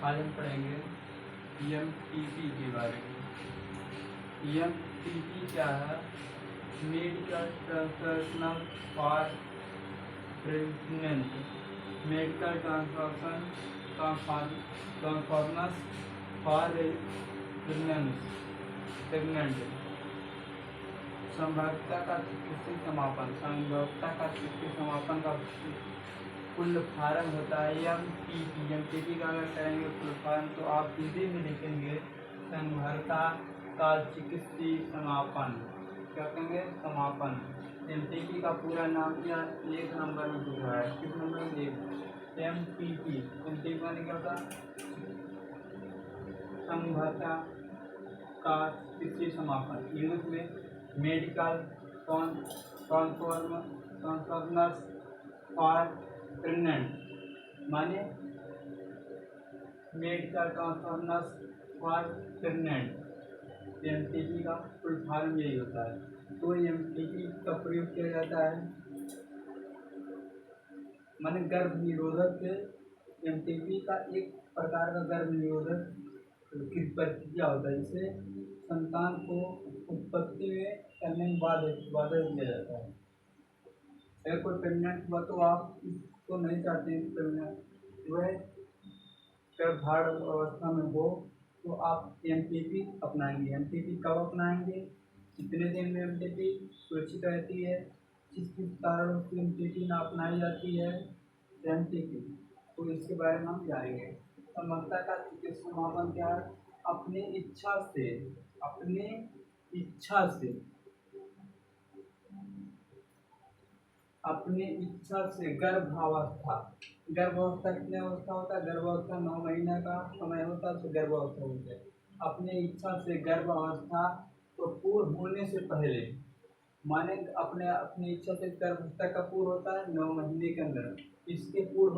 आज हम पढ़ेंगे EMTP के बारे में। EMTP क्या है? Medical translational for pregnant, medical transformers for pregnant. संभाव्यता का चिकित्सीय समापन, संभाव्यता का चिकित्सीय समापन का फुल फॉर्म होता है EMTP। EMTP का अगर करेंगे फुल फॉर्म तो आप हिंदी में लिखेंगे संभाव्यता का चिकित्सीय समापन। क्या कहेंगे? समापन। EMTP का पूरा नाम क्या? एक नंबर में दिख रहा है। किस नंबर में? एक। EMTP। EMTP का क्या होता है? संभाव्यता का चिकित्सीय समापन। यूज में मेडिकल ट्रांसफॉर्मर्स फॉर प्रेग्नेंट, माने medical transformers for pregnant. EMTP का फुल फॉर्म यही होता है। तो EMTP का प्रयोग किया जाता है माने गर्भ निरोधक के। EMTP का एक प्रकार का गर्भ निरोधक की प्रक्रिया होता है, जिससे संतान को उत्पत्ति में करने में बाधा दिया जाता है। अगर कोई प्रेग्नेंट हुआ तो आप इसको नहीं चाहते प्रेग्नेंट वह गर्भाधारण अवस्था में हो तो आप EMTP अपनाएंगे। EMTP कब अपनाएंगे? कितने दिन में EMTP सुरक्षित रहती है? किस किस कारण से EMTP ना अपनाई जाती है EMTP, तो इसके बारे में हम जानेंगे। संभाव्यता का चिकित्सीय समापन क्या है? अपनी इच्छा से गर्भावस्था कितने अवस्था होता है? गर्भावस्था 9 महीने का समय होता है, तो गर्भावस्था होता है। अपने इच्छा से गर्भावस्था तो पूर्ण होने से पहले, माने अपनी इच्छा से गर्भावस्था का पूर्ण होता है 9 महीने के अंदर। इसके पूर्ण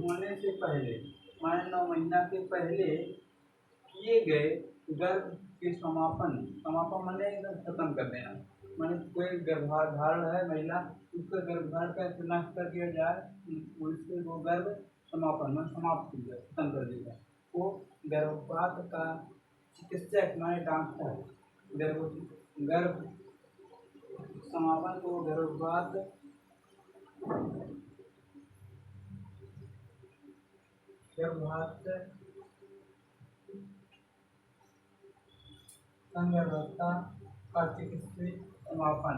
होने से पहले माने 9 महीना के पहले किए गए गर्भ के समापन माने खत्म कर देना। माने कोई गर्भाधारण है महिला, उसका गर्भाधारण का नष्ट कर दिया जाए, उसके वो गर्भ समापन में समाप्त हो जाए, खत्म कर दिया जाए। वो गर्भपात का चिकित्सक माने डॉक्टर गर्भ समापन को गर्भपात संभाव्यता का चिकित्सीय समापन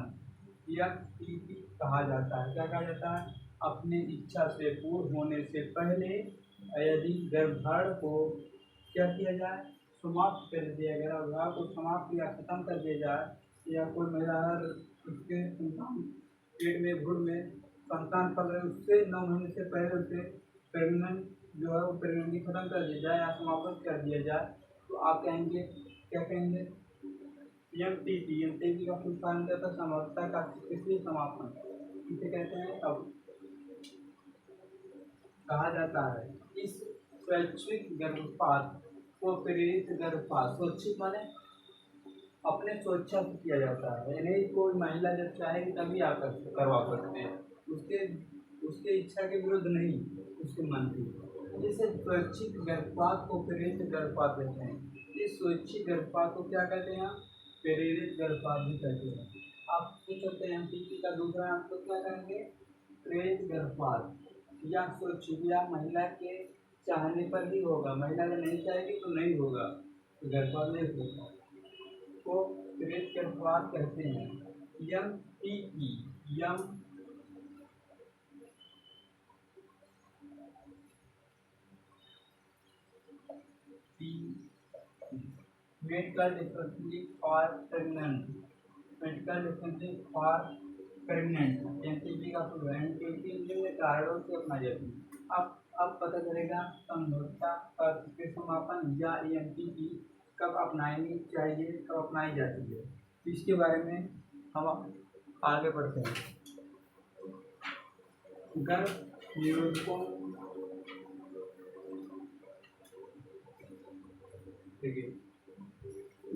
EMTP कहा जाता है। क्या कहा जाता है? अपने इच्छा से पूर्ण होने से पहले यदि गर्भधारण को क्या किया जाए? समाप्त कर दिया गया, गर्भधारण को समाप्त या खत्म कर दिया जाए, या कोई महिला उसके संतान पेट में भ्रूण में संतान पल रहे उससे 9 महीने से पहले उसे प्रेग्नेंट जो है वो प्रेगनेंसी खत्म कर दी जाए या समाप्त कर दिया जाए, तो आप कहेंगे क्या कहेंगे? EMTP का फुल फॉर्म क्या था? संभाव्यता का चिकित्सीय समापन। इसे कहते हैं। अब कहा जाता है इस स्वैच्छिक गर्भपात को प्रेरित गर्भपात। स्वैच्छिक माने अपने स्वेच्छा से किया जाता है, यानी कोई महिला जब चाहेगी तभी आकर करवा सकते हैं, उसके इच्छा के विरुद्ध नहीं, उसके मन की। जैसे स्वैच्छिक गर्भपात को प्रेरित गर्भपात कहते हैं। इस स्वैच्छिक गर्भपात को क्या कहते हैं? प्रेरित गर्भपात भी कहते हैं। आप पूछ सकते हैं EMTP का दूसरा नाम तो क्या कहेंगे? प्रेरित गर्भपात या स्वैच्छिक, या महिला के चाहने पर ही होगा। महिला अगर नहीं चाहेगी तो नहीं होगा, तो गर्भपात नहीं होगा, को प्रेरित गर्भपात कहते हैं। Medical differently for pregnant, EMTP का निम्न कारणों से अपनाई जाती है। अब पता चलेगा संभाव्यता का चिकित्सीय समापन या EMTP कब अपनानी चाहिए, कब अपनाई जाती है, इसके बारे में हम आगे बढ़ते हैं। गर्भ निरोधकों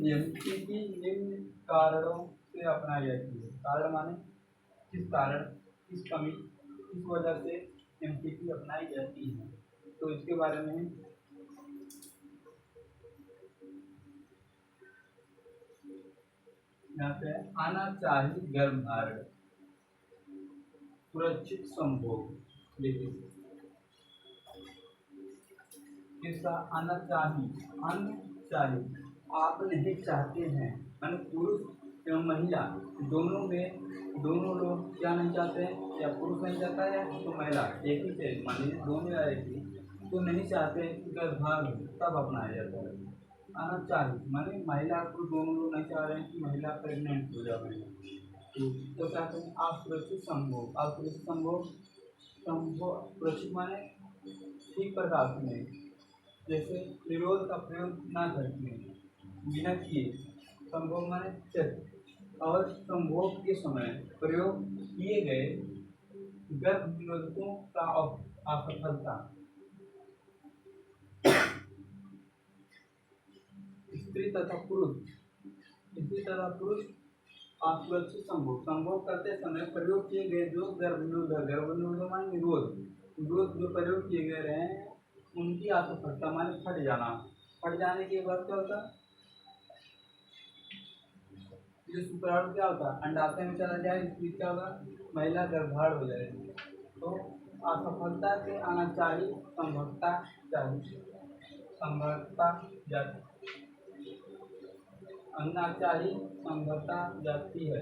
EMTP निम्न कारणों से अपनाई जाती है। कारण माने किस कारण, किस कमी, किस वजह से EMTP अपनाई जाती है। तो इसके बारे में यहाँ पे आना चाहिए गर्भधारण सुरक्षित संभोग। देखिए किसका आना चाहिए, आप नहीं चाहते हैं, मान पुरुष एवं महिला दोनों लोग क्या नहीं चाहते हैं, या पुरुष नहीं चाहता है तो महिला एक ही से मान लीजिए दोनों या एक ही तो नहीं चाहते कि गर्भधारण तब अपनाया जाता है। आना चाहिए माने महिला को दोनों लोग नहीं चाह रहे हैं कि महिला प्रेग्नेंट हो जाए, तो चाहते हैं आप सुरक्षित संभोग सुरक्षित माने ठीक प्रकार से, जैसे निरोध का प्रयोग ना करके बिना किए, संभोग माने चेक और संभोग के समय प्रयोग किए गए गर्भ निरोधकों का असफलता। स्त्री तथा पुरुष असुरक्षित संभोग करते समय प्रयोग किए गए जो गर्भ निरोधक माने निरोध जो प्रयोग किए गए रहे हैं उनकी असफलता माने फट जाने के बाद क्या होता है, जो शुक्राणु क्या होता है अंडाशय में चला जाए, इसलिए क्या होगा महिला गर्भधारण हो जाएगी। तो असफलता से आना चाहिए संभवता जाती है।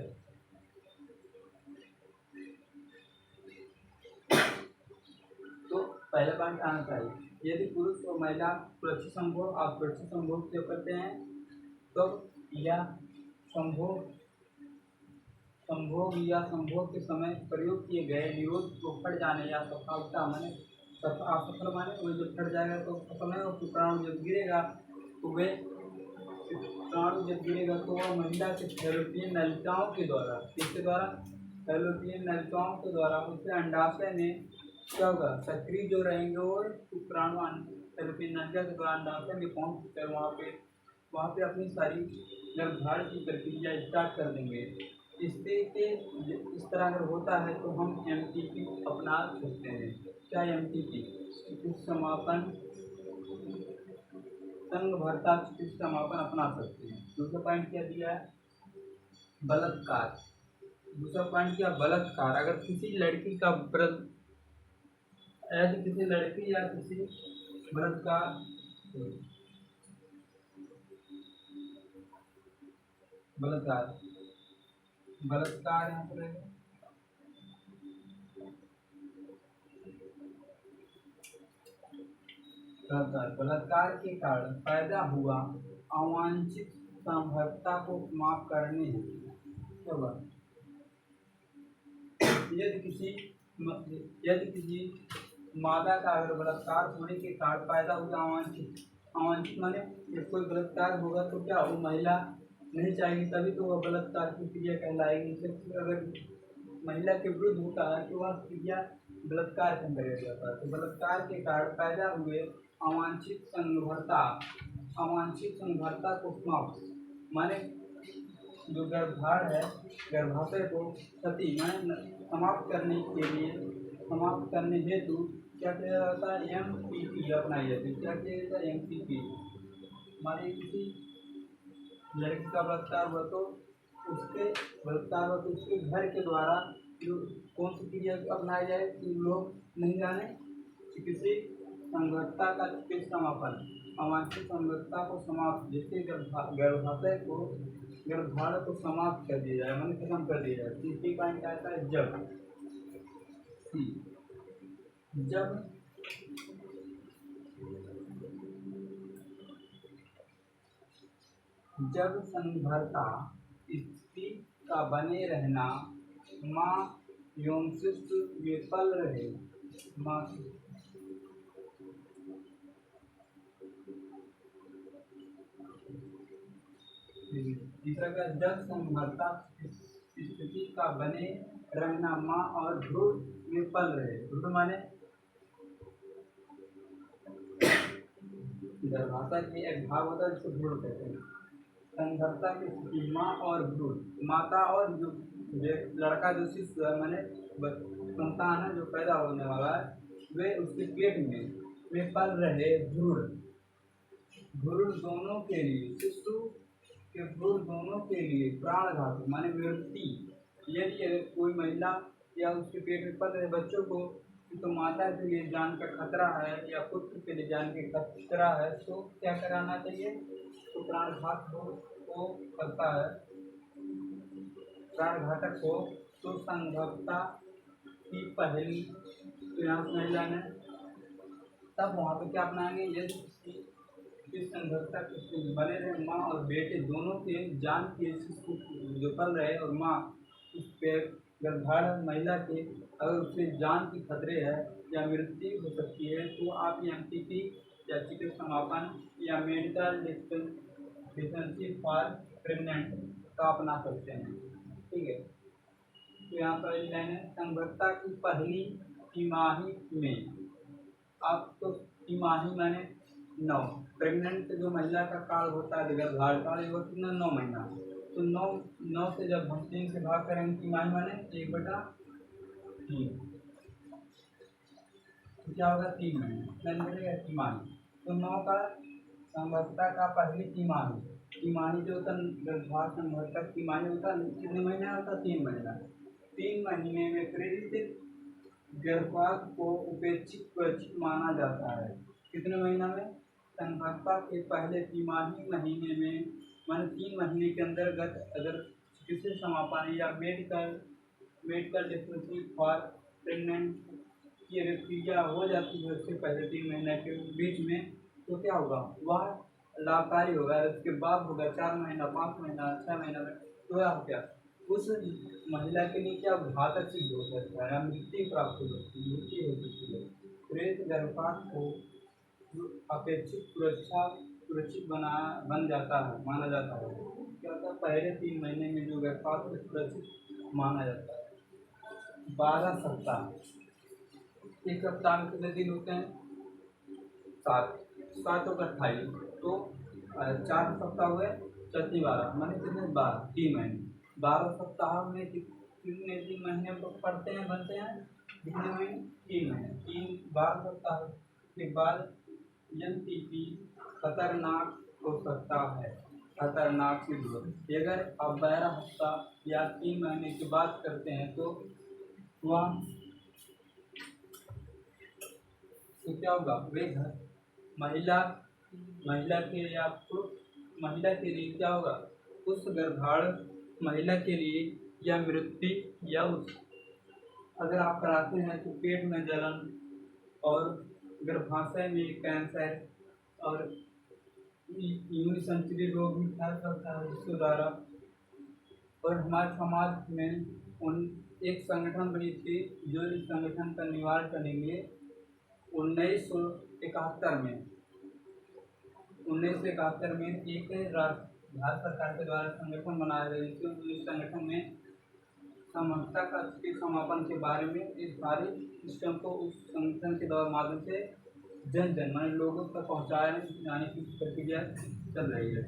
तो पहला पॉइंट आना चाहिए, यदि पुरुष और महिला सुरक्षित संभोग असुरक्षित संभोग जो करते हैं तो या संभोग के समय प्रयोग किए गए निरोध को फट जाने या सफलता माने असफल माने वो जब फट जाएगा तो समय और शुक्राणु जब गिरेगा तो वह महिला के फैलोपियन नलिकाओं के द्वारा उसके अंडाशय में क्या होगा सक्रिय जो रहेंगे वो शुक्राणु फैलोपियन नलिका के द्वारा अंडाशय में पहुँच कर वहाँ पे अपनी सारी गर्भधारण की प्रक्रिया स्टार्ट कर देंगे। इस तरह अगर होता है तो हम MTP अपना सकते हैं। क्या MTP? समापन संघभरता समापन अपना सकते हैं। दूसरा पॉइंट क्या दिया है, बलात्कार। दूसरा पॉइंट क्या, बलात्कार। अगर किसी लड़की का किसी लड़की या किसी बलात्कार यहाँ पर बलात्कार के कारण पैदा हुआ अवांछित संभोक्ता को समाप्त करने हेतु यदि किसी मादा का अगर बलात्कार होने के कारण पैदा हुआ अवांछित माने कोई बलात्कार होगा तो क्या वो महिला नहीं चाहेगी, तभी तो वह बलात्कार की क्रिया कहलाएगी। अगर महिला के विरुद्ध होता है तो वह क्रिया बलात्कार के अंतर्गत जाता है। तो बलात्कार के कारण पैदा हुए अवांछित संभोक्ता को समाप्त माने जो गर्भधारण है गर्भाशय को क्षति माने समाप्त करने हेतु क्या किया जाता है, MTP अपनाई जाती है। क्या किया जाता है, MTP। हमारे किसी लड़की का बलात्कार हुआ तो उसके घर के द्वारा जो कौन सी क्रिया अपनाई जाए कि लोग नहीं जाने, चिकित्सिक संगतता का चिकित्सा समापन अवांछित संगतता को समाप्त, जिससे गर्भाशय को गर्भधारण को समाप्त कर दिया जाए, मतलब खत्म कर दिया जाए। तीसरी पॉइंट क्या आता है, जब संभरता स्थिति का बने रहना माँ एवं शिशु विफल रहे, तीसरा क्या, जब संभरता स्थिति का बने रहना माँ और भ्रूण विफल रहे। भ्रूण माने गर्भाशय में एक भाग होता है जिसको भ्रूण कहते हैं। संभरता की स्थिति माँ और भ्रूण, माता और जो लड़का जो शिशु है माने संतान है जो पैदा होने वाला है वे उसके पेट में में पल रहे भ्रूण भ्रूण दोनों के लिए शिशु के भ्रूण दोनों के लिए प्राणघात माने मृत्यु। यदि अगर कोई महिला या उसके पेट में पल रहे बच्चों को तो माता के लिए जान का खतरा है या पुत्र के लिए जान के खतरा है तो क्या कराना चाहिए? तो प्राणघात को करता है, प्राणघातक हो तो संभवता की पहली तो यहाँ महिला ने तब वहाँ पे क्या अपनाएंगे? यदि इस संघर्षता बने रहे माँ और बेटे दोनों के जान के जो पल रहे और माँ उस पे गर्भाधारण महिला के अगर उससे जान की खतरे है या मृत्यु हो सकती है तो आप एमटीपी या चिकित्सा समापन या मेडिकल डिस्पेंसरी फॉर प्रेगनेंट का अपना सकते हैं। ठीक है, तो यहाँ पर लाइन है संभवता की पहली तिमाही में। आप तो तिमाही माने 9 प्रेग्नेंट जो महिला का काल होता है गर्भाधारण काल वो कितना 9 महीना। तो 9 से जब हम 3 से भाग करेंगे तिमाही माने 1/3 तो क्या होगा 3 महीने तिमाही। तो 9 का संभवता का पहली तिमाही जो होता गर्भाधारण संभवता तिमाही होता कितने महीने होता? 3 महीना। 3 महीने में प्रेरित गर्भपात को उपेक्षित सुरक्षित माना जाता है। कितने महीना में? संभवता के पहले तिमाही महीने में मान 3 महीने के अंतर्गत अगर चिकित्सा समापन या मेडिकल डिस्पेंसरी फॉर प्रेगनेंट की अगर क्रिया हो जाती है उससे पहले 3 महीने के बीच में तो क्या होगा? वह लाभकारी होगा। उसके बाद होगा 4 महीना 5 महीना 6 महीना में तो क्या उस महिला के लिए क्या घातक सिद्ध हो सकता है, मृत्यु प्राप्त हो सकती है, मृत्यु हो सकती है। प्रेत गर्भपात को अपेक्षित सुरक्षित बन जाता है माना जाता है। क्या होता है? पहले 3 महीने में जो गर्भपात को सुरक्षित माना जाता है। 12 सप्ताह, एक सप्ताह में कितने दिन होते हैं? 7 और 28 तो 4 सप्ताह हुए 12 माने कितने? 12 3 महीने। 12 सप्ताह में कितने दिन महीने पड़ते हैं बनते हैं? कितने महीने? 3 महीने। 12 सप्ताह के बाद एमटीपी खतरनाक हो सकता है, खतरनाक सिद्ध हो। अगर आप 12 हफ्ता या 3 महीने की बात करते हैं तो वह तो क्या होगा? वे महिला के या महिला के लिए क्या होगा? उस गर्भाधारण महिला के लिए या मृत्यु या उस अगर आप कराते हैं तो पेट में जलन और गर्भाशय में कैंसर और यूरिन संचरी रोग भी फैल सकता है इसके द्वारा। और हमारे समाज में एक संगठन बनी थी जो इस संगठन का निवारण करने के लिए 1971 में एक भारत सरकार के द्वारा संगठन बनाया गया जिसमें इस संगठन में समस्या का समापन के बारे में इस सारे सिस्टम को उस संगठन के द्वारा माध्यम से जन माने लोगों तक पहुँचाने जाने की प्रक्रिया चल रही है।